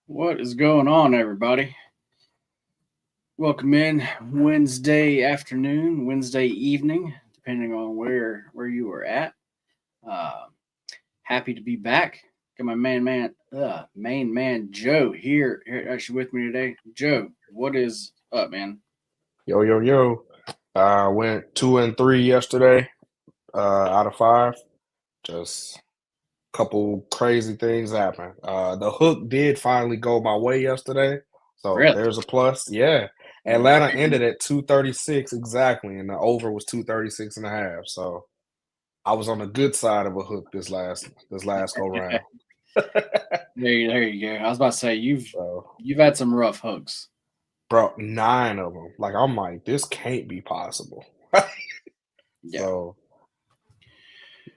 What is going on, everybody? Welcome in Wednesday afternoon, Wednesday evening, depending on where you are at. Uh, Happy to be back. Got my main man Joe here actually with me today. Joe, what is up, man? Yo, yo, yo. I went 2-3 yesterday, out of five. Just a couple crazy things happened. The hook did finally go my way yesterday, so Really? there's a plus. Yeah. Atlanta ended at 236 exactly, and the over was 236 and a half. So I was on the good side of a hook this last go round. There you go. I was about to say So, you've had some rough hooks. bro, nine of them. Like I'm like, this can't be possible. Yeah. So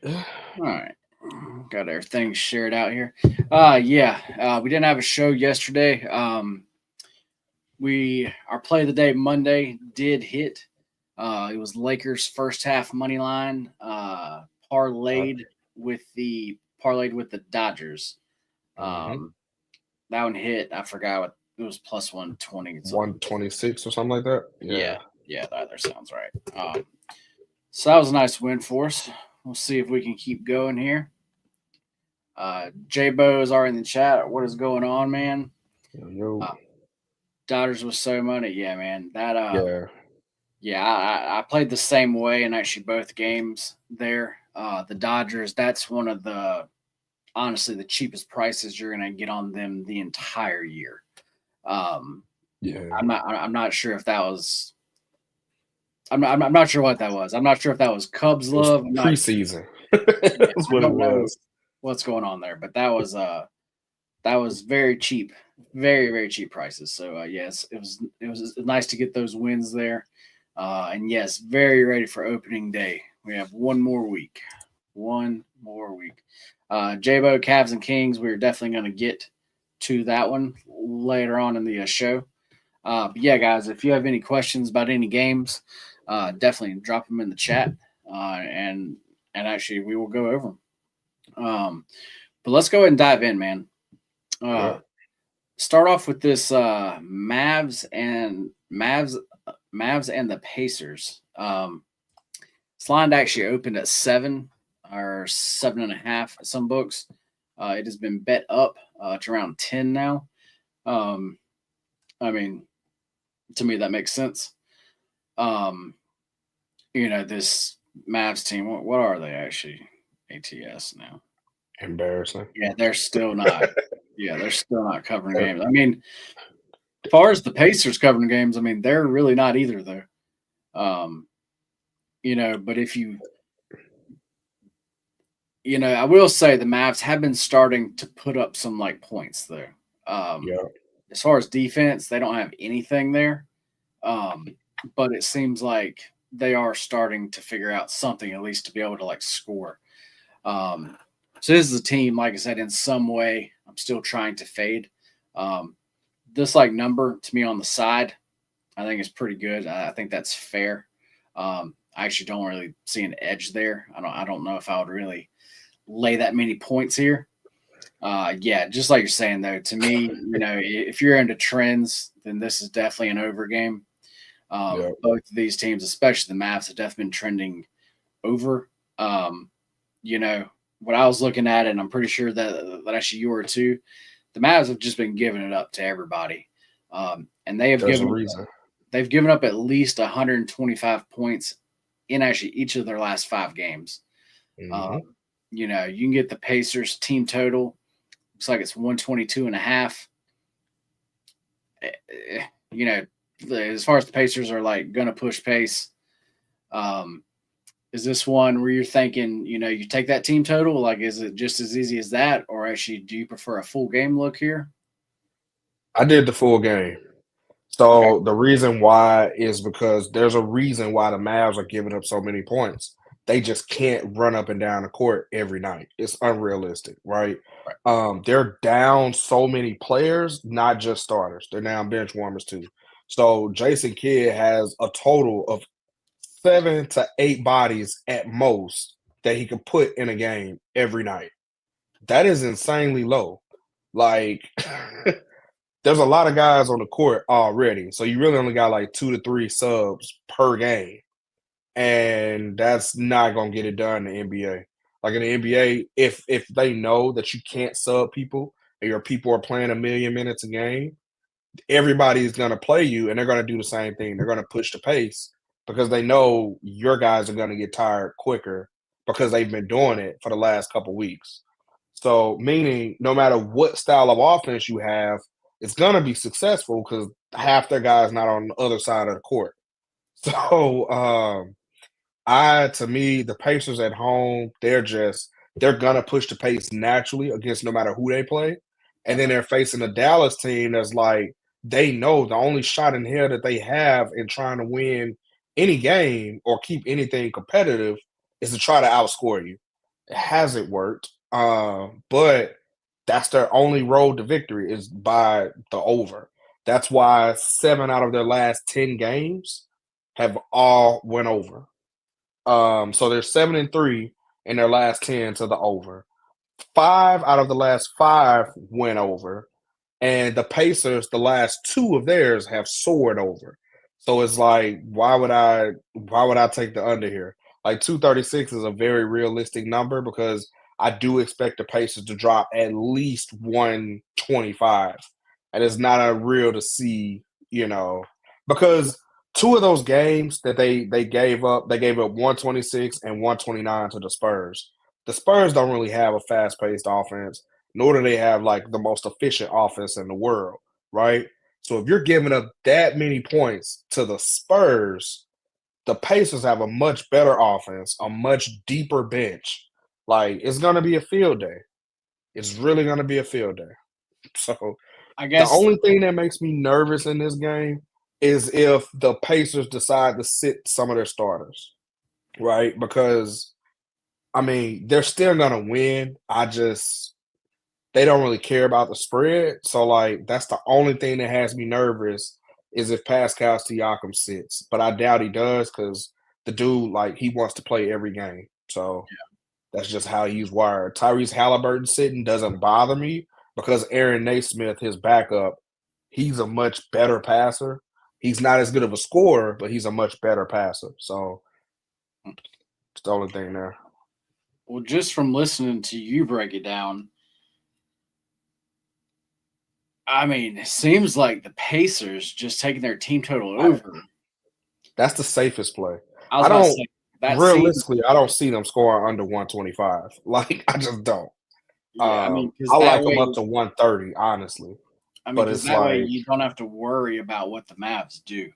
All right. Got everything shared out here. Yeah. We didn't have a show yesterday. We our play of the day Monday did hit. It was Lakers first half money line parlayed parlayed with the Dodgers. mhm. Um, that one hit. I forgot what it was, plus 120 something. 126 or something like that. Yeah, Yeah. yeah, that sounds right. So that was a nice win for us. We'll see if we can keep going here. J Bo is already in the chat. What is going on, man? Yo, yo. Uh, Dodgers was so money. Yeah, man. Yeah. Yeah, I played the same way in actually both games there. The Dodgers, that's one of the honestly the cheapest prices you're gonna get on them the entire year. Um, Yeah. I'm not sure if that was I'm not sure what that was. I'm not sure if that was Cubs It was love. I'm not preseason. Yeah, That's I what it don't know was. what's going on there, but that was very cheap, very cheap prices. So yes, it was nice to get those wins there, and yes, very ready for opening day. We have one more week. J-Bo, Cavs, and Kings. We're definitely going to get to that one later on in the show. But yeah, guys, if you have any questions about any games, definitely drop them in the chat, and actually we will go over them. But let's go ahead and dive in, man. Yeah. Uh, Start off with this Mavs and the Pacers. This line actually opened at 7 or 7.5 at some books. It has been bet up to around 10 now. Um, I mean, to me that makes sense. Um, this Mavs team. What are they actually? ATS now. Embarrassing. Yeah, they're still not. Yeah, they're still not covering Uh, games. I mean, as far as the Pacers covering games, I mean, they're really not either, though. Um, but if I will say the Mavs have been starting to put up some like points there. Um, yeah. as far as defense, they don't have anything there. Um, but it seems like they are starting to figure out something at least to be able to like score. Um, so this is a team, like I said, in some way, I'm still trying to fade. Um, this like number to me on the side, I think is pretty good. I think that's fair. I actually don't really see an edge there. I don't know if I would really lay that many points here. Yeah, just like you're saying though, to me, if you're into trends, then this is definitely an over game. Yeah. Both of these teams, especially the Mavs, have definitely been trending over. Um, you know, what I was looking at, and I'm pretty sure that actually you were too. The Mavs have just been giving it up to everybody, and There's a reason. they've given up at least 125 points in actually each of their last 5 games. Hmm. Um, you can get the Pacers team total. Looks like it's 122 and a half. Eh, eh, You know, as far as the Pacers are like going to push pace, um, is this one where you're thinking, you take that team total? Like, is it just as easy as that? Or actually, do you prefer a full game look here? I did the full game. Okay. So the reason why is because there's a reason why the Mavs are giving up so many points. They just can't run up and down the court every night. It's unrealistic, right? Right. They're down so many players, not just starters. They're down bench warmers too. So Jason Kidd has a total of 7 to 8 bodies at most that he could put in a game every night. That is insanely low. Like there's a lot of guys on the court already, so you really only got like 2 to 3 subs per game, and that's not gonna get it done in the NBA. Like in the NBA, if they know that you can't sub people and your people are playing 1,000,000 minutes a game, everybody's gonna play you, and they're gonna do the same thing. They're gonna push the pace because they know your guys are gonna get tired quicker because they've been doing it for the last couple weeks. So, meaning no matter what style of offense you have, it's gonna be successful because half their guys not on the other side of the court. So, to me, the Pacers at home, they're gonna push the pace naturally against no matter who they play. And then Okay. they're facing a Dallas team that's like they know the only shot in hell that they have in trying to win any game or keep anything competitive is to try to outscore you. It hasn't worked. But that's their only road to victory is by the over. That's why 7 out of their last 10 games have all went over. So they're 7-3 in their last 10 to the over. 5 out of the last 5 went over, and the Pacers, the last 2 of theirs have soared over. So it's like, why would I take the under here? Like 236 is a very realistic number because I do expect the Pacers to drop at least 125. And it's not unreal to see, because 2 of those games that they gave up 126 and 129 to the Spurs. The Spurs don't really have a fast-paced offense, nor do they have like the most efficient offense in the world, right? So if you're giving up that many points to the Spurs, the Pacers have a much better offense, a much deeper bench. Like it's gonna be a field day. It's really gonna be a field day. So I the guess only thing that makes me nervous in this game is if the Pacers decide to sit some of their starters, right? Because I mean, they're still gonna win. They don't really care about the spread. So like that's the only thing that has me nervous is if Pascal Siakam sits. But I doubt he does because the dude, like, he wants to play every game. So that's just how he's wired. Tyrese Halliburton sitting doesn't bother me because Aaron Naismith, his backup, he's a much better passer. He's not as good of a scorer, but he's a much better passer. So it's the only thing there. well, just from listening to you break it down, I mean, it seems like the Pacers just taking their team total I, over. that's the safest play. I was I about to don't say that seems realistically, I don't see them scoring under 125. Like I just don't. yeah. I mean, I because like them up to 130, honestly. But it's that way like, you don't have to worry about what the Mavs do.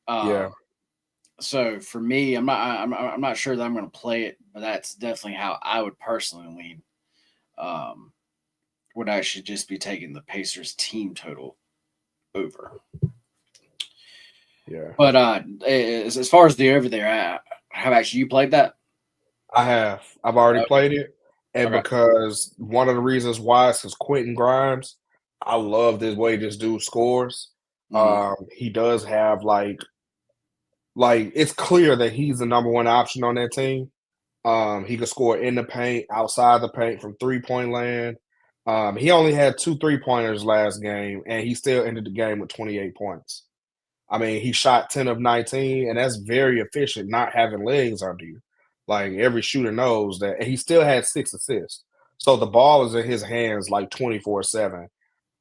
yeah, Um, so for me, I'm not sure that I'm going to play it, but that's definitely how I would personally lean. Um, would actually just be taking the Pacers team total over. yeah. But as far as the over there, have actually you played that? I have. I've already Okay, played it. And okay. because one of the reasons why is because Quentin Grimes, I love this way this dude scores. Mhm. He does have like it's clear that he's the number one option on that team. He could score in the paint, outside the paint, from 3-point land. He only had 2 3-pointers last game, and he still ended the game with 28 points. I mean, he shot 10 of 19, and that's very efficient, not having legs under you. Like every shooter knows that. And he still had 6 assists. So the ball is in his hands like 24/7.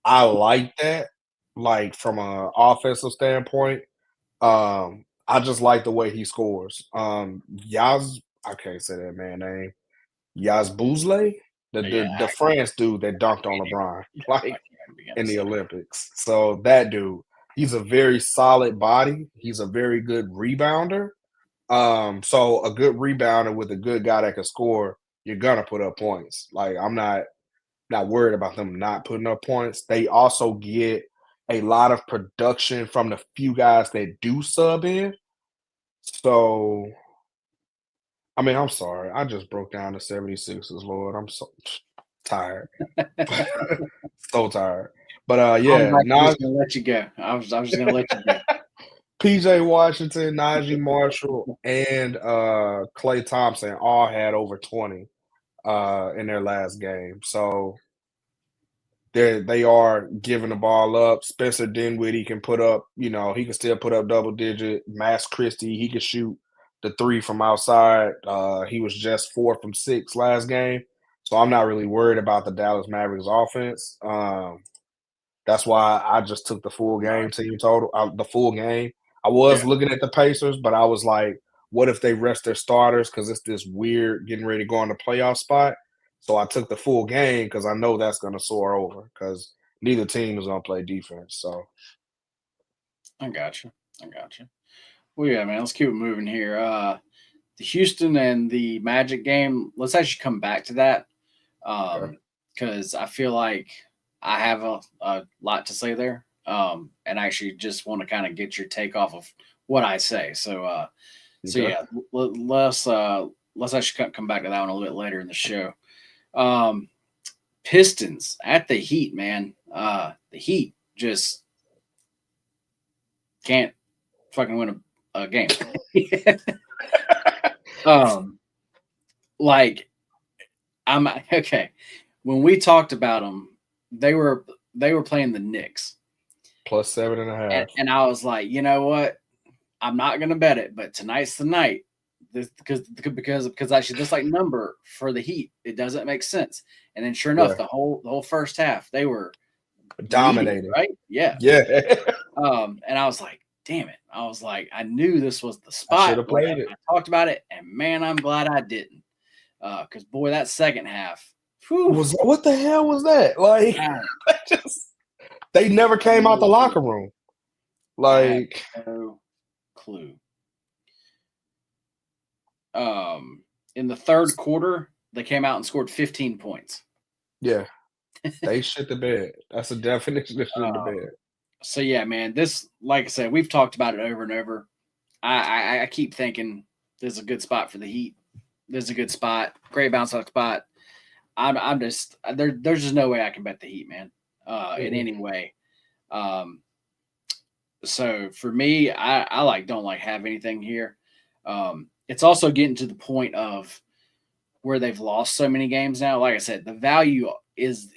I like that, like from an offensive standpoint. I just like the way he scores. Yaz, I can't say that man name. Yaz Bouzley, the, Yeah, the the France dude that I dunked on can't LeBron, I like can't begin in to the say. Olympics. So that dude, he's a very solid body. He's a very good rebounder. So a good rebounder with a good guy that can score, you're gonna put up points. Like I'm not worried about them not putting up points. They also get a lot of production from the few guys that do sub in. So I mean, I'm sorry. I just broke down the 76ers, Lord. I'm so tired. So tired. But I was yeah, actually just gonna let you go. I was just gonna let you go. PJ Washington, Najee Marshall, and Clay Thompson all had over 20 in their last game. So they are giving the ball up. Spencer Dinwiddie can put up, he can still put up double digit. Max Christie, he can shoot the three from outside. He was just 4 from 6 last game. So I'm not really worried about the Dallas Mavericks offense. That's why I just took the full game team total, the full game. I was Yeah, looking at the Pacers, but I was like, what if they rest their starters? Because it's this weird getting ready to go on the playoff spot. So I took the full game because I know that's going to soar over because neither team is going to play defense. So, I got you. I got you. Well, yeah, man. Let's keep it moving here. The Houston and the Magic game. Let's actually come back to that okay, because I feel like I have a lot to say there, and I actually just want to kind of get your take off of what I say. So okay. yeah, let's actually come back to that one a little bit later in the show. Um, Pistons at the Heat, man. The Heat just can't fucking win a game. um, like I'm okay. When we talked about them, they were they were playing the Knicks, Plus 7.5. and I was like, you know what? I'm not gonna bet it, but tonight's the night. Because actually this like number for the Heat, it doesn't make sense. And then sure enough, Yeah. the whole first half they were leading, Dominating. right? Yeah. Yeah. And I was like, damn it. I was like, I knew this was the I should spot. have Like played it. I talked about it, and man, I'm glad I didn't. Because boy, that second half, whew, What the hell was that? Like, I, just they never came out the no clue. locker room. I have Like, no clue. In the third quarter, they came out and scored 15 points. yeah, they shit the bed. That's the definition of shit the Um, bed. so yeah, man, this like I said, we've talked about it over and over. I keep thinking this is a good spot for the Heat. This is a good spot, great bounce back spot. I'm just there's just no way I can bet the Heat, man, in Mm-mm. any way. Um, so for me, I like don't like have anything here. It's also getting to the point of where they've lost so many games now. Like I said, the value is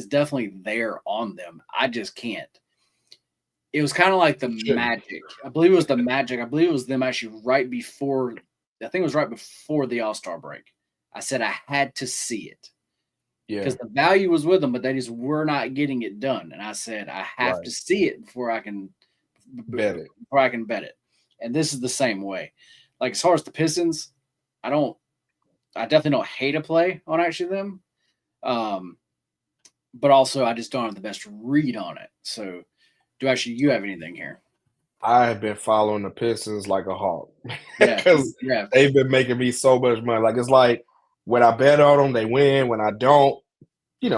definitely there on them. I just can't. It was kind of like the Shouldn't. Magic. I believe it was the Magic. I believe it was them actually right before. I think it was right before the All Star break. I said I had to see it Yeah, because the value was with them, but they just were not getting it done. And I said I have right. to see it before I can Bet it. bet it. And this is the same way. Like as far as the Pistons, I don't. I definitely don't hate a play on actually them. Um, but also I just don't have the best read on it. So do actually you have anything here? I have been following the Pistons like a hawk Yeah, because yeah, they've been making me so much money. Like it's like when I bet on them, they win. When I don't,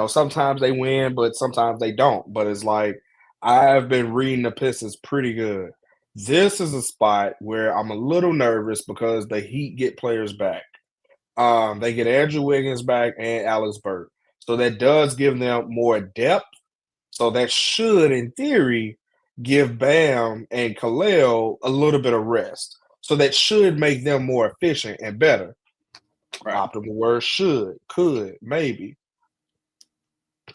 sometimes they win, but sometimes they don't. But it's like I've been reading the Pistons pretty good. This is a spot where I'm a little nervous because the Heat get players back. They get Andrew Wiggins back and Alex Burke. So that does give them more depth. So that should, in theory, give Bam and Khalil a little bit of rest. So that should make them more efficient and better. right. Optimal word should, could, maybe.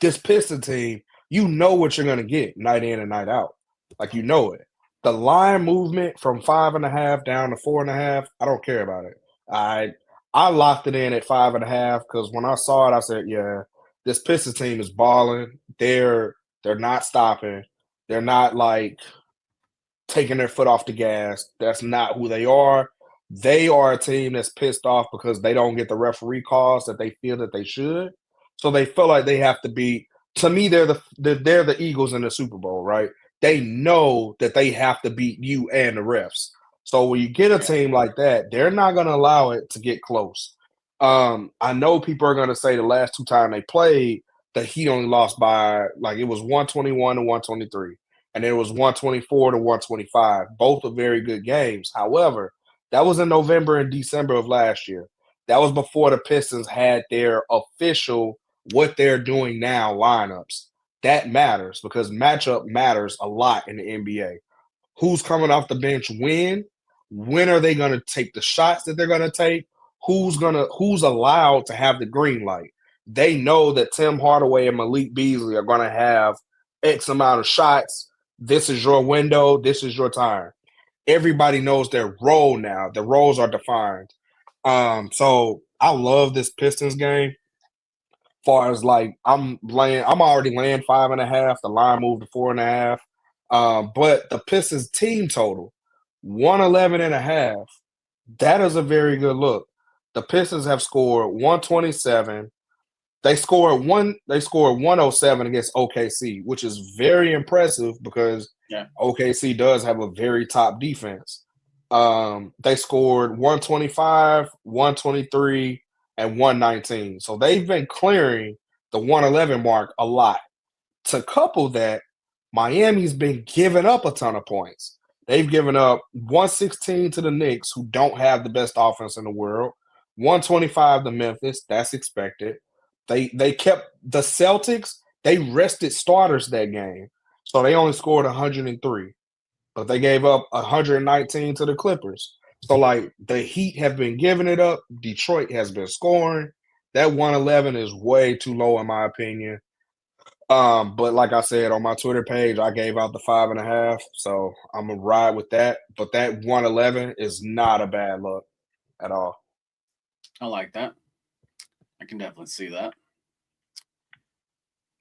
This Piston team, you know what you're gonna get night in and night out. Like you know it. The line movement from 5.5 down to 4.5, I don't care about it. I I locked it in at 5.5 because when I saw it, I said, yeah, this Pistons team is balling. They're not stopping. They're not like taking their foot off the gas. That's not who they are. They are a team that's pissed off because they don't get the referee calls that they feel that they should. So they feel like they have to be. To me, they're the Eagles in the Super Bowl, right? They know that they have to beat you and the refs. So when you get a Yeah, team like that, they're not going to allow it to get close. I know people are going to say the last two times they played, the Heat only lost by like it was 121 to 123 and it was 124 to 125. Both are very good games. However, that was in November and December of last year. That was before the Pistons had their official what they're doing now lineups. That matters because matchup matters a lot in the NBA. Who's coming off the bench when? When are they going to take the shots that they're going to take? Who's allowed to have the green light? they know that Tim Hardaway and Malik Beasley are going to have X amount of shots. This is your window. This is your time. Everybody knows their role now. The roles are defined. So I love this Pistons game. Far as like I'm already laying 5.5. The line moved to 4.5. But the Pistons team total 111.5. That is a very good look. The Pistons have scored 127. They scored 107 against OKC, which is very impressive because OKC does have a very top defense. They scored 125, 123, and 119. So they've been clearing the 111 mark a lot. To couple that, Miami's been giving up a ton of points. They've given up 116 to the Knicks, who don't have the best offense in the world, 125 to Memphis. That's expected. They kept the Celtics, they rested starters that game. So they only scored 103. But they gave up 119 to the Clippers. So, like, the Heat have been giving it up. Detroit has been scoring. That 111 is way too low, in my opinion. But like I said, on my Twitter page, I gave out the 5.5. So I'm going to ride with that. But that 111 is not a bad look at all. I like that. I can definitely see that.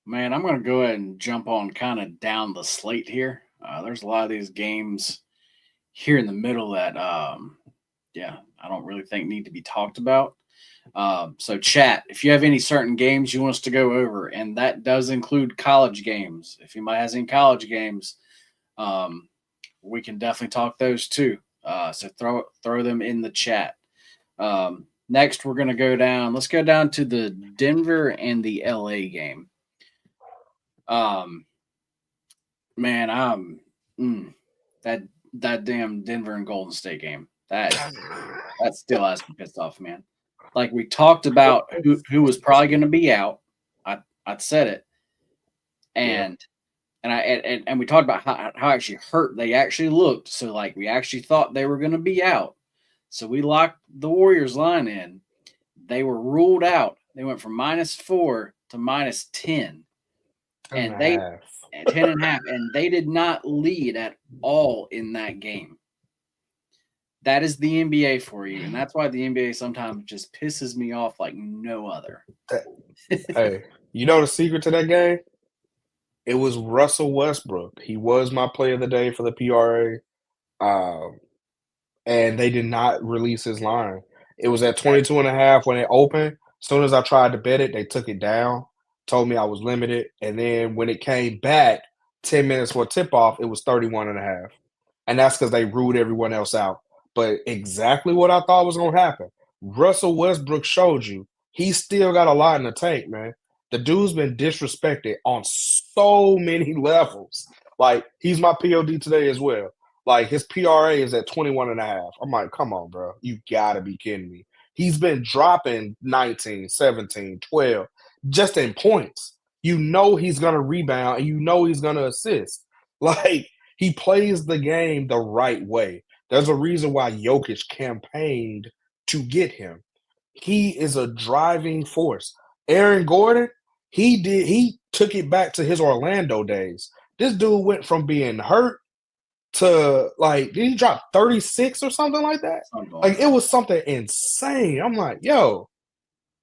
Man, I'm going to go ahead and jump on kind of down the slate here. There's a lot of these games here in the middle that, I don't really think need to be talked about. So chat, if you have any certain games you want us to go over, and that does include college games. If anybody has any college games, we can definitely talk those too. So throw them in the chat. Next, we're going to go down. Let's go down to the Denver and the LA game. Man, that damn Denver and Golden State game. That still has me pissed off, man. Like, we talked about who was probably going to be out. I said it, and we talked about how actually hurt they actually looked. So, like, we actually thought they were going to be out. So we locked the Warriors line in. They were ruled out. They went from -4 to -10. And they 10.5, and they did not lead at all in that game. That is the NBA for you, and that's why the NBA sometimes just pisses me off like no other. Hey, you know the secret to that game? It was Russell Westbrook. He was my player of the day for the PRA, and they did not release his line. It was at 22.5 when it opened. As soon as I tried to bet it, they took it down. Told me I was limited, and then when it came back 10 minutes for tip-off, it was 31.5. And that's because they ruled everyone else out. But exactly what I thought was going to happen. Russell Westbrook showed you. He's still got a lot in the tank, man. The dude's been disrespected on so many levels. Like, he's my POD today as well. Like, his PRA is at 21.5. I'm like, come on, bro. You got to be kidding me. He's been dropping 19, 17, 12. Just in points. You know he's going to rebound and you know he's going to assist. Like, he plays the game the right way. There's a reason why Jokic campaigned to get him. He is a driving force. Aaron Gordon, he took it back to his Orlando days. This dude went from being hurt to, like, did he drop 36 or something like that? Like, it was something insane. I'm like, yo,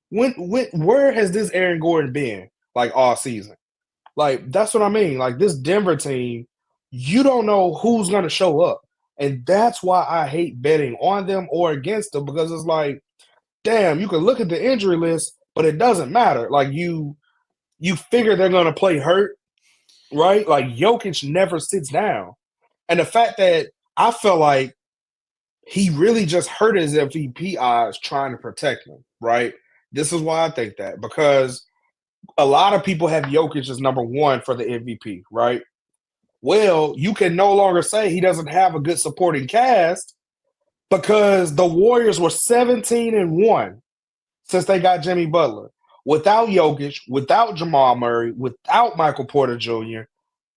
where has this Aaron Gordon been, like, all season? Like, that's what I mean. Like, this Denver team, you don't know who's going to show up. And that's why I hate betting on them or against them, because it's like, damn, you can look at the injury list, but it doesn't matter. Like, you figure they're going to play hurt, right? Like, Jokic never sits down. And the fact that I felt like he really just hurt his MVP odds trying to protect him, right? This is why I think that, because a lot of people have Jokic as number one for the MVP, right? Well, you can no longer say he doesn't have a good supporting cast because the Warriors were 17-1 since they got Jimmy Butler. Without Jokic, without Jamal Murray, without Michael Porter Jr.,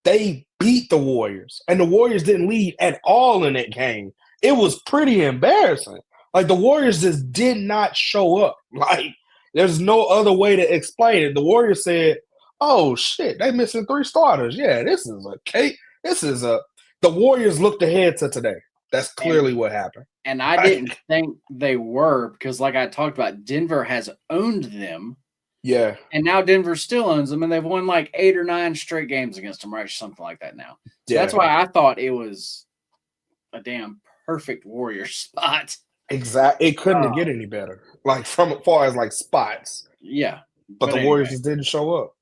they beat the Warriors. And the Warriors didn't lead at all in that game. It was pretty embarrassing. Like, the Warriors just did not show up. Like, There's no other way to explain it. The Warriors said, "Oh shit, they missing 3 starters. Yeah, this is a cake. This is a." The Warriors looked ahead to today. That's And clearly what happened. and I didn't think they were because, like I talked about, Denver has owned them, Yeah, and now Denver still owns them, and they've won like 8 or 9 straight games against them, right? Something like that now. So that's yeah, why I thought it was a damn perfect Warrior spot. exactly. It couldn't Uh, get any better. Like from as far as like spots, yeah, but but the anyway, Warriors just didn't show up.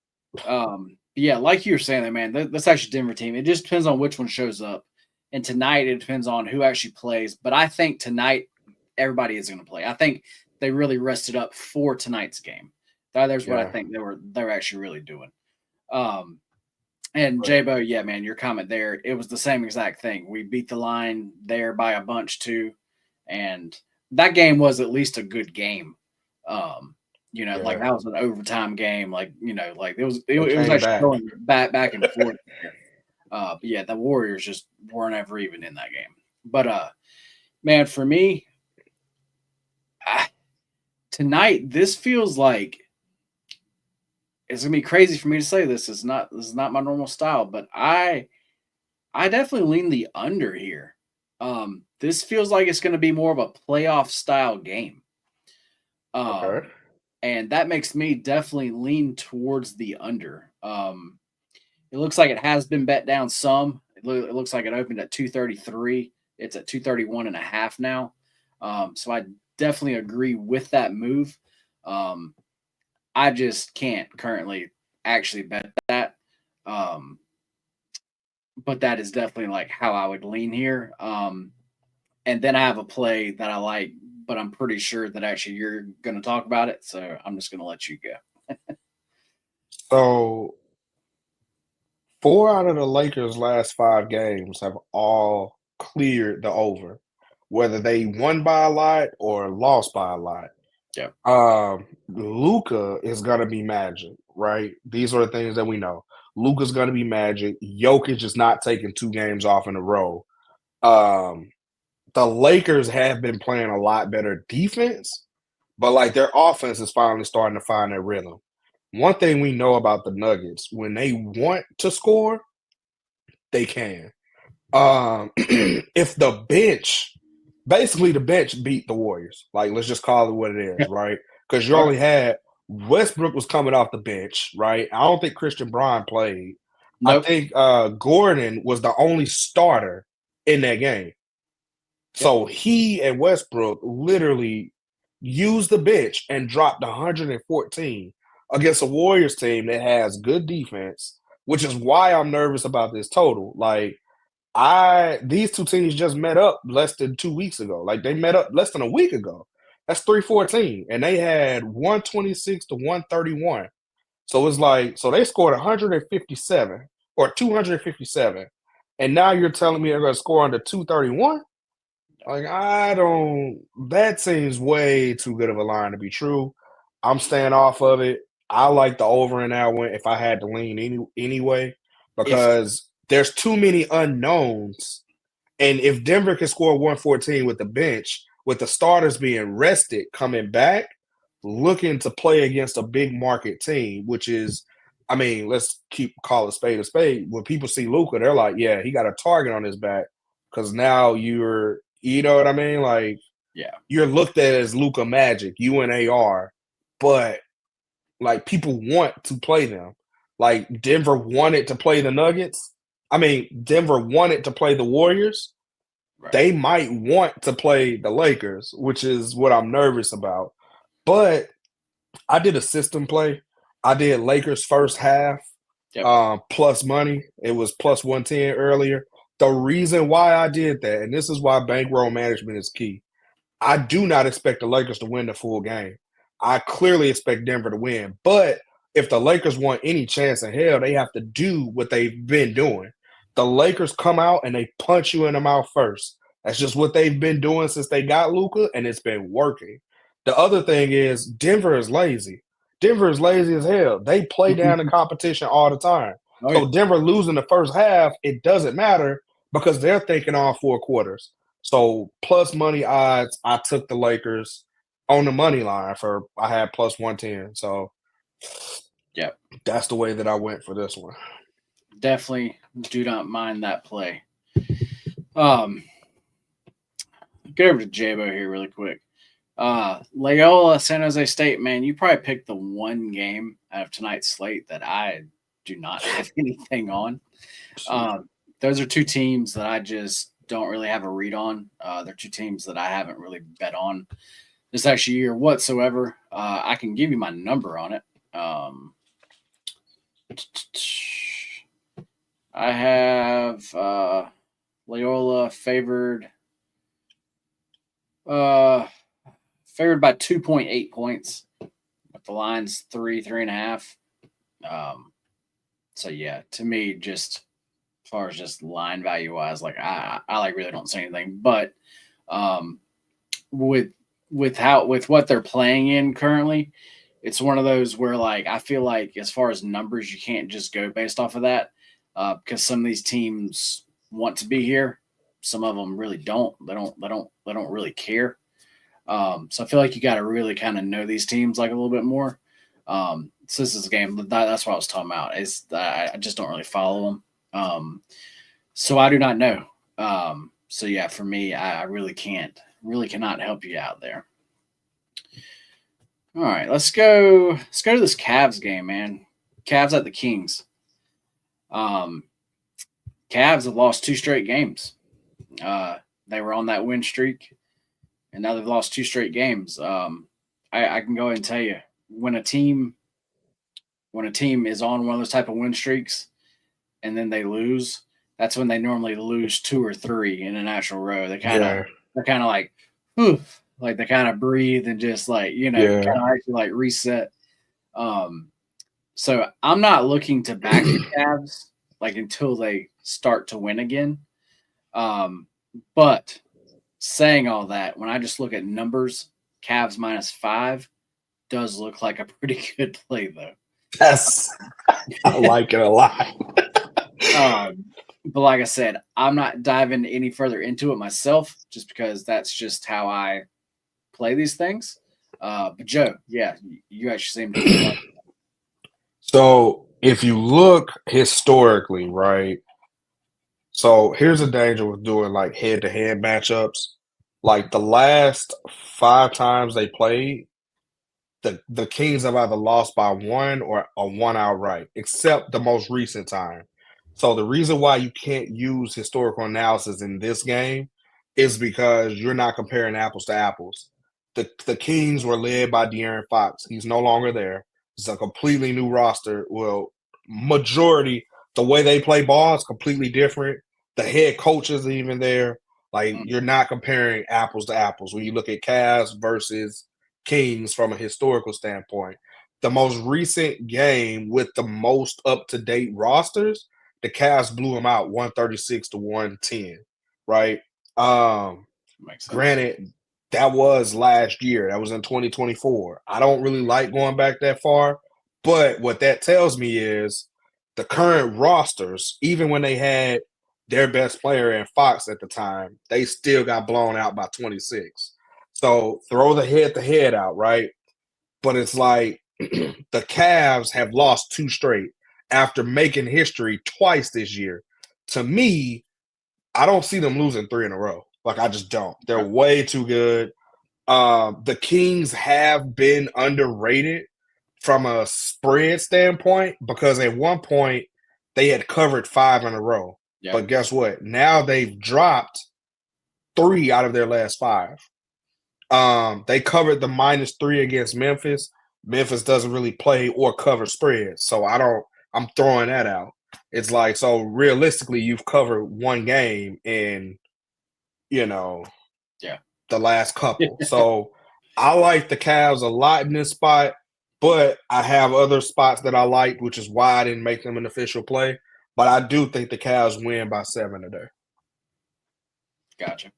yeah, like you were saying, that man, that's actually Denver team. It just depends on which one shows up, and tonight it depends on who actually plays. But I think tonight everybody is going to play. I think they really rested up for tonight's game. There's what I Yeah, think they were actually really doing. Um, and but Jabo, yeah, man, your comment there, it was the same exact thing. We beat the line there by a bunch too, and that game was at least a good game. Um, like yeah, that was an overtime game. Like like they it was came actually back. going back and forth there. But yeah, the Warriors just weren't ever even in that game. But man, for me, I, tonight this feels like it's gonna be crazy for me to say this. This is not my normal style, but I definitely lean the under here. This feels like it's going to be more of a playoff style game. Okay, Um, and that makes me definitely lean towards the under. It looks like it has been bet down some. It looks like it opened at 233. It's at 231 and a half now. So I definitely agree with that move. Um, I just can't currently actually bet that. Um, but that is definitely like how I would lean here. And then I have a play that I like, but I'm pretty sure that actually you're going to talk about it. So I'm just going to let you go. so 4 out of the Lakers' last 5 games have all cleared the over, whether they won by a lot or lost by a lot. Yeah. Luca is gonna be magic, right? These are the things that we know. Luca's gonna be magic. Jokic is not taking 2 games off in a row. Um, the Lakers have been playing a lot better defense, but like their offense is finally starting to find their rhythm. One thing we know about the Nuggets, when they want to score, they can. If the bench, basically the bench beat the Warriors. Like, let's just call it what it is, right? Because you Okay. only had Westbrook was coming off the bench, right? I don't think Christian Braun played. I Nope. think Gordon was the only starter in that game. Yep. So he and Westbrook literally used the bench and dropped 114 against a Warriors team that has good defense, which is why I'm nervous about this total. Like, these two teams just met up less than 2 weeks ago. Like they met up less than a week ago. That's 314. And they had 126 to 131. So it's like, so they scored 157 or 257. And now you're telling me they're gonna score under 231? Like, I don't, that seems way too good of a line to be true. I'm staying off of it. I like the over in that one if I had to lean anyway, If because there's too many unknowns. And if Denver can score 114 with the bench, with the starters being rested coming back, looking to play against a big market team, which is, I mean, let's keep call a spade a spade. When people see Luca, they're like, yeah, he got a target on his back because now you know what I mean? Like, yeah. you're looked at as Luca Magic, UNAR, but like people want to play them. Like Denver wanted to play the Nuggets. I mean, Denver wanted to play the Warriors. Right. They might want to play the Lakers, which is what I'm nervous about. But I did a system play. I did Lakers first half Yep. plus money. It was plus 110 earlier. The reason why I did that, and this is why bankroll management is key. I do not expect the Lakers to win the full game. I clearly expect Denver to win. But if the Lakers want any chance in hell, they have to do what they've been doing. The Lakers come out and they punch you in the mouth first. That's just what they've been doing since they got Luka, and it's been working. The other thing is Denver is lazy. Denver is lazy as hell. They play down the competition all the time. Oh yeah. So Denver losing the first half, it doesn't matter because they're thinking all 4 quarters. So plus money odds, I took the Lakers. on the money line for I had plus 110. So Yep. that's the way that I went for this one. Definitely do not mind that play. Um, get over to Jabo here really quick. Loyola, San Jose State, man, you probably picked the one game out of tonight's slate that I do not have anything on. Um, those are two teams that I just don't really have a read on. They're two teams that I haven't really bet on this actual year whatsoever. I can give you my number on it. I have Loyola uh, favored by 2.8 points. But the line's 3.5. So yeah, to me, just as far as just line value wise, like I like really don't say anything. But um, with with what they're playing in currently, it's one of those where like I feel like as far as numbers, you can't just go based off of that because some of these teams want to be here, some of them really don't. They don't really care. So I feel like you got to really kind of know these teams like a little bit more. So this is a game that's what I was talking about. Is I just don't really follow them. So I do not know. So yeah, for me, I really cannot help you out there. All right, let's go. Let's go to this Cavs game, man. Cavs at the Kings. Um, Cavs have lost two straight games. They were on that win streak, and now they've lost two straight games. I can go ahead and tell you when a team is on one of those type of win streaks and then they lose, that's when they normally lose two or three in an actual row. Yeah, They're kind of like, whew, like they kind of breathe and just like kind yeah. of actually like reset. Um, so I'm not looking to back the Cavs like until they start to win again. But saying all that, when I just look at numbers, Cavs -5 does look like a pretty good play though. That's I like it a lot. Um, but like I said, I'm not diving any further into it myself, just because that's just how I play these things. But Joe, yeah, you actually seem to be like, So if you look historically, right? So here's the danger with doing like head-to-head matchups. Like the last 5 times they played, the Kings have either lost by one or a one outright, except the most recent time. So the reason why you can't use historical analysis in this game is because you're not comparing apples to apples. The Kings were led by De'Aaron Fox. He's no longer there. It's a completely new roster. Well, majority the way they play ball is completely different. The head coach isn't even there. Like mm, you're not comparing apples to apples when you look at Cavs versus Kings from a historical standpoint. The most recent game with the most up to date rosters, the Cavs blew them out 136 to 110, right? Um, makes sense. Granted, that was last year, that was in 2024. I don't really like going back that far, but what that tells me is the current rosters, even when they had their best player in Fox at the time, they still got blown out by 26. So throw the head to head out, right? But it's like the Cavs have lost two straight after making history twice this year. To me, I don't see them losing three in a row. Like I just don't. They're Okay. way too good. The Kings have been underrated from a spread standpoint because at one point they had covered 5 in a row. Yep. But guess what? Now they've dropped 3 out of their last 5. They covered the -3 against Memphis. Memphis doesn't really play or cover spreads, so I'm throwing that out. It's like so realistically, you've covered one game in you know Yeah. the last couple. So I like the Cavs a lot in this spot, but I have other spots that I liked, which is why I didn't make them an official play. But I do think the Cavs win by 7 today. Gotcha.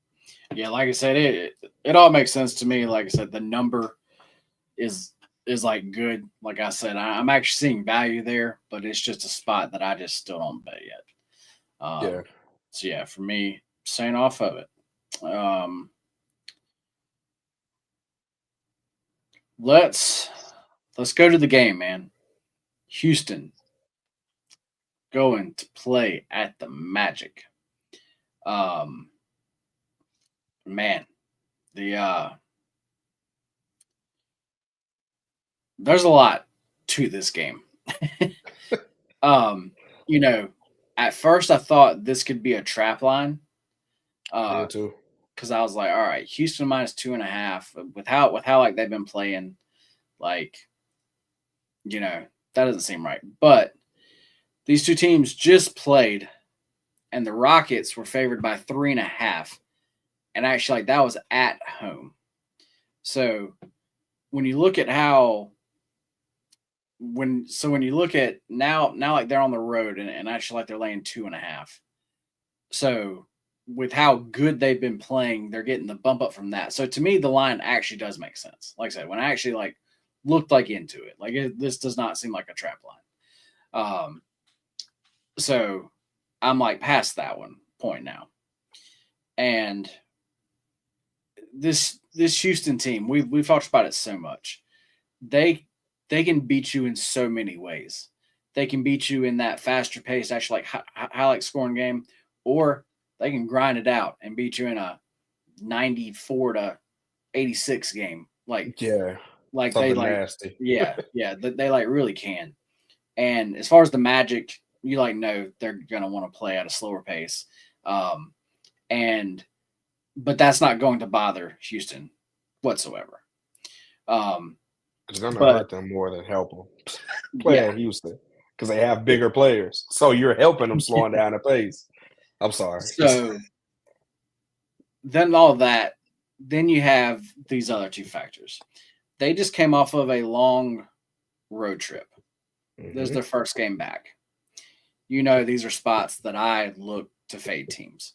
Yeah, like I said, it all makes sense to me. Like I said, the number is like good. Like I said, I'm actually seeing value there, but it's just a spot that I just still don't bet yet. Yeah. So yeah, for me, staying off of it. Um, let's go to the game, man. Houston going to play at the Magic. Um, man, the there's a lot to this game. um, you know, at first I thought this could be a trap line. I did too. Because I was like, all right, Houston minus 2.5 with how like they've been playing, like, that doesn't seem right. But these two teams just played, and the Rockets were favored by 3.5, and actually, like, that was at home. So when you look at when you look at now like they're on the road and actually like they're laying 2.5. So with how good they've been playing, they're getting the bump up from that. So to me, the line actually does make sense. Like I said, when I actually like looked like into it, this does not seem like a trap line. So I'm like past that one point now, and this Houston team, we've talked about it so much. They they can beat you in so many ways. They can beat you in that faster pace, actually like high like scoring game, or they can grind it out and beat you in a 94-86 game. Yeah, Like they something like nasty. yeah, they like really can. And as far as the Magic, you like know they're gonna want to play at a slower pace. Um, and but that's not going to bother Houston whatsoever. Um, It's gonna but hurt them more than help them. Play yeah, at Houston because they have bigger players. So you're helping them slowing down the pace. I'm sorry. so then all that, then you have these other two factors. They just came off of a long road trip. This is hmm their first game back. These are spots that I look to fade teams.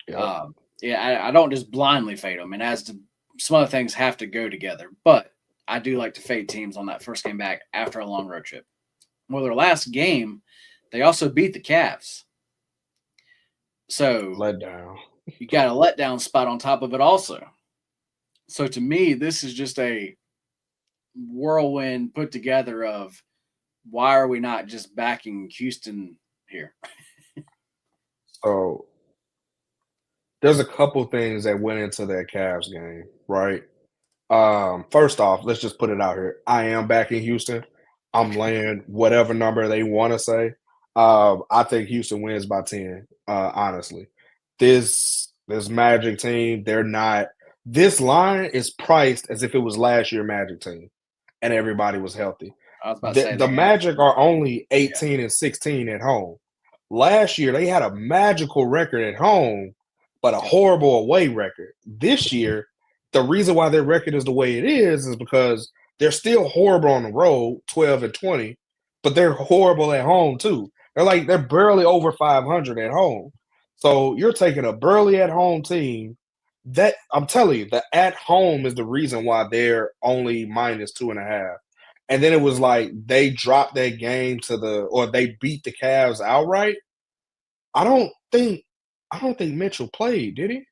Yep. Um, yeah, I don't just blindly fade them, and as to some other things have to go together. But I do like to fade teams on that first game back after a long road trip. Well, their last game, they also beat the Cavs, so Let down. you got a letdown spot on top of it also. So to me, this is just a whirlwind put together of why are we not just backing Houston here? So there's a couple things that went into that Cavs game, right? First off, let's just put it out here. I am back in Houston. I'm Okay. laying whatever number they want to say. I think Houston wins by 10, honestly. This Magic team, they're not this line is priced as if it was last year Magic team and everybody was healthy. I was about to The say the they have, Magic are only yeah, 18 and 16 at home. Last year they had a magical record at home, but a yeah, horrible away record. This year, the reason why their record is the way it is because they're still horrible on the road, 12 and 20, but they're horrible at home too. They're barely over 500 at home. So you're taking a barely at home team that I'm telling you, the at home is the reason why they're only minus 2.5. And then it was like they dropped that game or they beat the Cavs outright. I don't think I don't think Mitchell played, did he?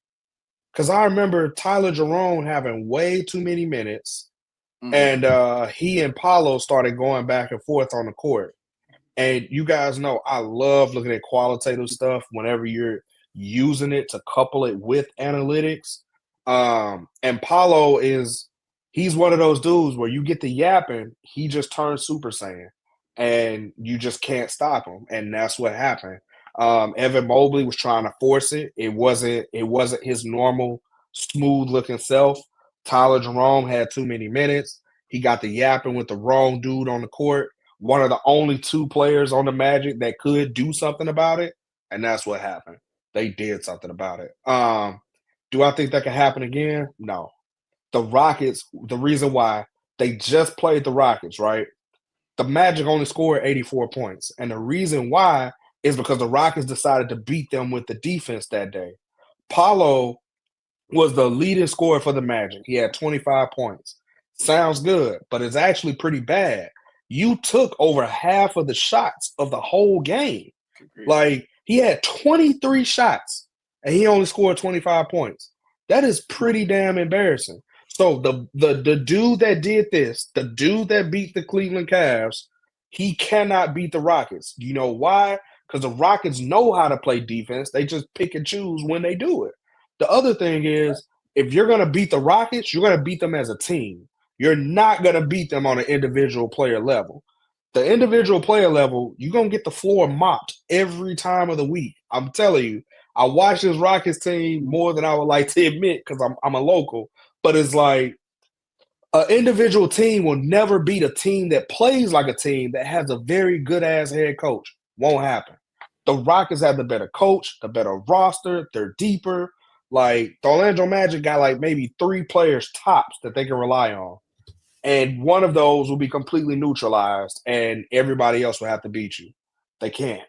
Because I remember Tyler Jerome having way too many minutes, hmm and he and Paulo started going back and forth on the court. And you guys know I love looking at qualitative stuff whenever you're using it to couple it with analytics. And Paulo he's one of those dudes where you get the yapping, he just turns Super Saiyan and you just can't stop him. And that's what happened. Evan Mobley was trying to force it. It wasn't his normal smooth looking self. Tyler Jerome had too many minutes. He got the yapping with the wrong dude on the court, one of the only two players on the Magic that could do something about it, and that's what happened. They did something about it. Do I think that could happen again? No. The Rockets, the reason why they just played the Rockets, right? The Magic only scored 84 points. And the reason why is because the Rockets decided to beat them with the defense that day. Paulo was the leading scorer for the Magic. He had 25 points. Sounds good, but it's actually pretty bad. You took over half of the shots of the whole game. good grief. Like he had 23 shots and he only scored 25 points. That is pretty damn embarrassing. So the dude that did this, the dude that beat the Cleveland Cavs, he cannot beat the Rockets. You know why? Because the Rockets know how to play defense. They just pick and choose when they do it. The other thing is, if you're gonna beat the Rockets, you're gonna beat them as a team. You're not gonna beat them on an individual player level. The individual player level, you're gonna get the floor mopped every time of the week. I'm telling you, I watch this Rockets team more than I would like to admit because I'm a local, but it's like an individual team will never beat a team that plays like a team that has a very good ass head coach. Won't happen. The Rockets have the better coach, the better roster. They're deeper. Like the Orlando Magic got like maybe 3 players tops that they can rely on, and one of those will be completely neutralized, and everybody else will have to beat you. They can't.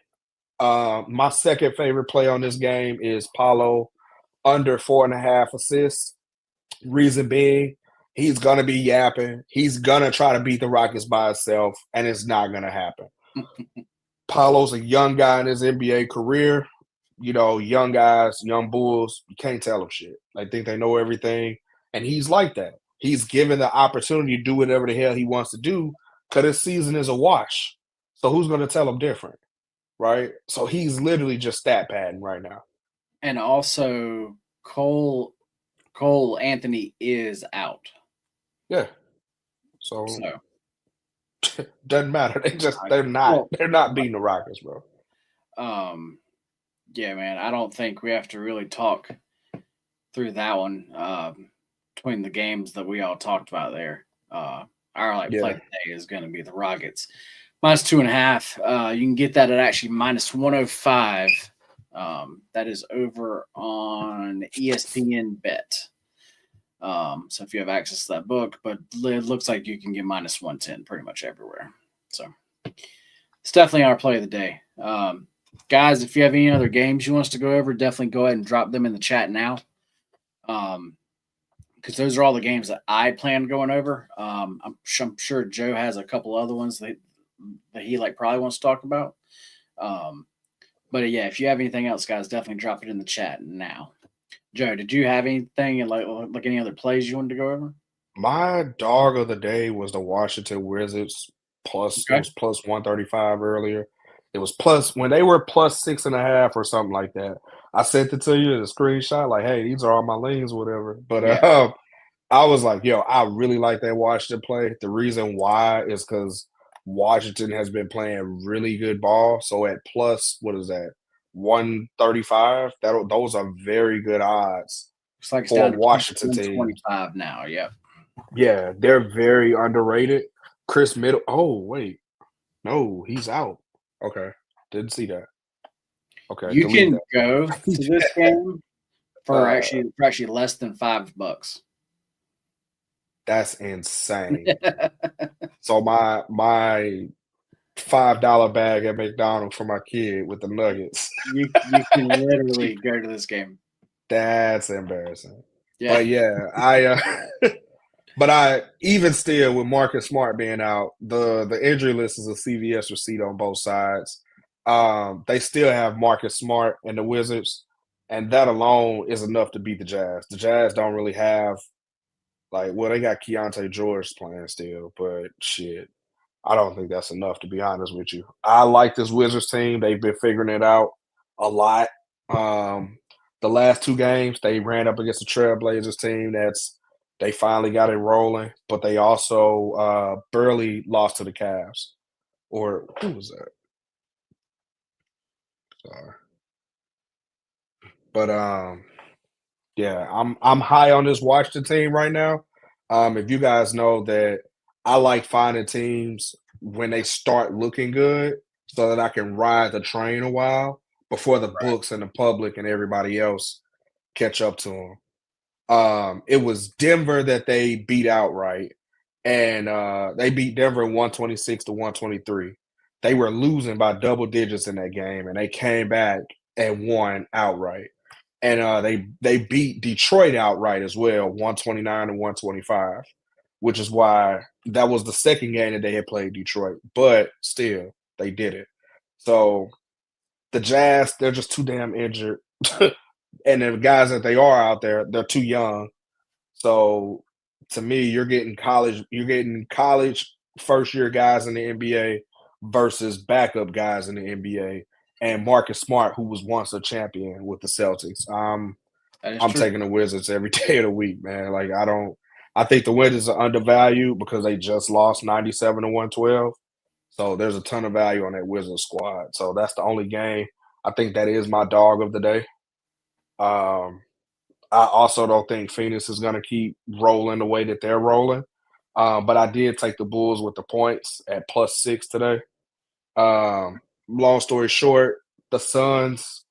My second favorite play on this game is Paulo under 4.5 assists. Reason being, he's gonna be yapping. He's gonna try to beat the Rockets by himself, and it's not gonna happen. Paulo's a young guy in his NBA career. You know, young guys, young bulls, you can't tell them shit. They think they know everything, and he's like that. He's given the opportunity to do whatever the hell he wants to do because his season is a wash. So who's gonna tell him different, right? So he's literally just stat padding right now. And also, Cole Anthony is out. Yeah. So So, doesn't matter. I, They're not well, they're not beating the Rockets, bro. um, yeah, man, I don't think we have to really talk through that one between the games that we all talked about there. Our like play Yeah. today is going to be the Rockets minus 2.5. You can get that at actually minus 105. That is over on ESPN Bet. So if you have access to that book, but it looks like you can get minus 110 pretty much everywhere. So it's definitely our play of the day. Guys, if you have any other games you want us to go over, definitely go ahead and drop them in the chat now. Because those are all the games that I plan going over. I'm sure Joe has a couple other ones that he like probably wants to talk about. But yeah, if you have anything else, guys, definitely drop it in the chat now. Joe, did you have anything like any other plays you wanted to go over? My dog of the day was the Washington Wizards plus it Okay. was plus 135 earlier. It was plus when they were plus 6.5 or something like that. I sent it to you as a screenshot, like, hey, these are all my lanes, whatever. But Yeah. I was like, yo, I really like that Washington play. The reason why is because Washington has been playing really good ball. So at plus, what is that, 135? Those are very good odds Looks like it's for a down to plus Washington team. 125 now. Yep. Yeah, they're very underrated. Chris Middle. Oh, wait. No, he's out. Okay. Didn't see that. Okay, You delete can go to this that. game for uh, actually less than $5. that's insane. So my $5 bag at McDonald's for my kid with the nuggets. You can literally go to this game. That's embarrassing. Yeah. But yeah, but I even still with Marcus Smart being out, the injury list is a CVS receipt on both sides. They still have Marcus Smart and the Wizards, and that alone is enough to beat the Jazz. The Jazz don't really have like well, they got Keontae George playing still, but shit, I don't think that's enough to be honest with you. I like this Wizards team. They've been figuring it out a lot. Um, the last 2 games they ran up against the Trailblazers team they finally got it rolling, but they also barely lost to the Cavs. Or who was that? Sorry. But yeah, I'm high on this Washington team right now. If you guys know that I like finding teams when they start looking good so that I can ride the train a while before the books and the public and everybody else catch up to them. It was Denver that they beat outright, and they beat Denver 126 to 123. They were losing by double digits in that game, and they came back and won outright. And they beat Detroit outright as well, 129 to 125, which is why that was the second game that they had played Detroit. But still, they did it. So the Jazz, they're just too damn injured. And the guys that they are out there, they're too young. So to me, you're getting college first year guys in the NBA versus backup guys in the NBA, and Marcus Smart, who was once a champion with the Celtics. That is I'm true. taking the Wizards every day of the week, man. Like I think the Wizards are undervalued because they just lost 97 to 112. So there's a ton of value on that Wizards squad. So that's the only game. I think that is my dog of the day. Um, I also don't think Phoenix is going to keep rolling the way that they're rolling. But I did take the Bulls with the points at +6 today. Long story short, the Suns,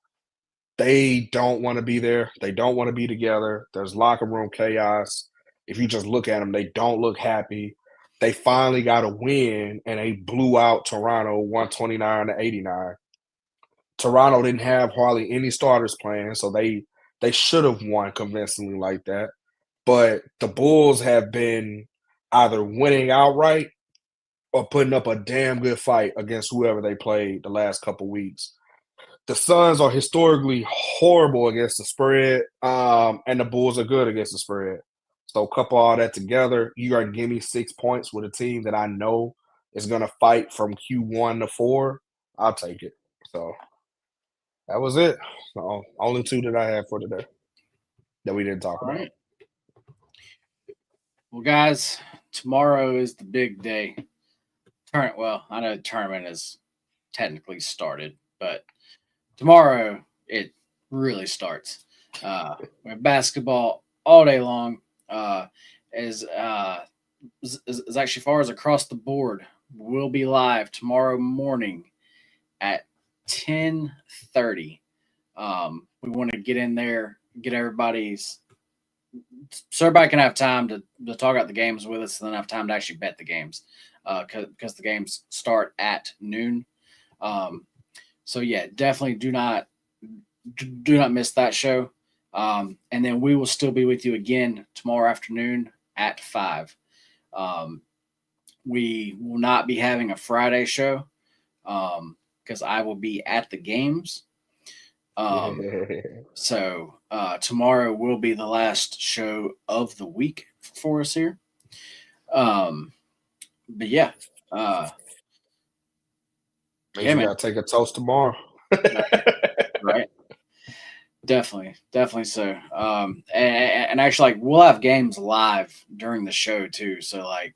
they don't want to be there. They don't want to be together. There's locker room chaos. If you just look at them, they don't look happy. They finally got a win, and they blew out Toronto 129-89. Toronto didn't have hardly any starters playing, so they should have won convincingly like that. But the Bulls have been either winning outright or putting up a damn good fight against whoever they played the last couple weeks. The Suns are historically horrible against the spread, and the Bulls are good against the spread. So couple all that together, you got to give me 6 points with a team that I know is going to fight from Q1 to 4. I'll take it. So that was it. So, only two that I had for today that we didn't talk All about. right. Well, guys, tomorrow is the big day. Well, I know the tournament is technically started, but tomorrow it really starts. We have basketball all day long. Is as actually far as across the board, we'll be live tomorrow morning at 10:30. We want to get in there, get everybody's so everybody can have time to talk about the games with us and then have time to actually bet the games because the games start at noon. So yeah, definitely do not miss that show. And then we will still be with you again tomorrow afternoon at 5. We will not be having a Friday show because I will be at the games. So tomorrow will be the last show of the week for us here. But yeah, Means you man, got to take a toast tomorrow. right? Definitely so. And actually, like we'll have games live during the show too. So like,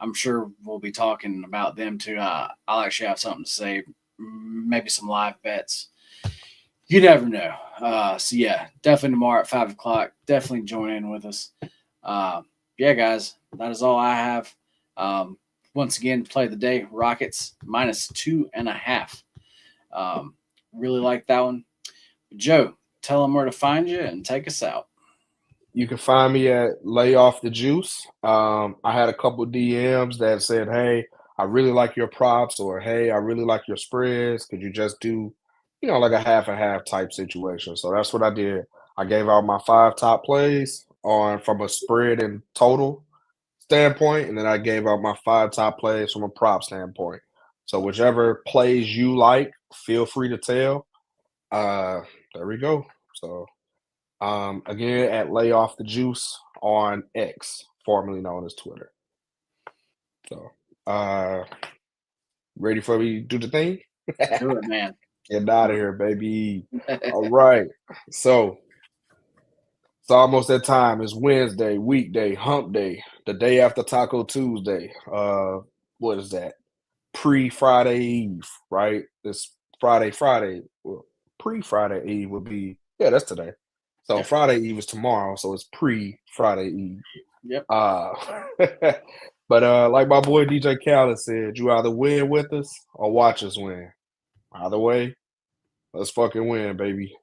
I'm sure we'll be talking about them too. I'll actually have something to say, maybe some live bets. You never know. So yeah, definitely tomorrow at 5 o'clock. Definitely join in with us. Yeah, guys, that is all I have. Once again, play of the day: Rockets -2.5. Really like that one. Joe, tell them where to find you and take us out. You can find me at Lay Off the Juice. I had a couple DMs that said, "Hey, I really like your props," or "Hey, I really like your spreads. Could you just do, like a half and half type situation?" So that's what I did. I gave out my 5 top plays on from a spread and total standpoint, and then I gave out my 5 top plays from a prop standpoint. So whichever plays you like, feel free to tell. Uh, there we go. So again, at Lay Off the Juice on X, formerly known as Twitter. So, ready for me to do the thing? Do it, man. Get out of here, baby. All right. So, it's almost that time. It's Wednesday, weekday, hump day, the day after Taco Tuesday. What is that? Pre-Friday Eve, right? It's Friday. Well, pre-Friday Eve would be, yeah, that's today. So Yeah. Friday Eve is tomorrow, so it's pre-Friday Eve. Yep. Uh, but like my boy DJ Khaled said, you either win with us or watch us win. Either way, let's fucking win, baby.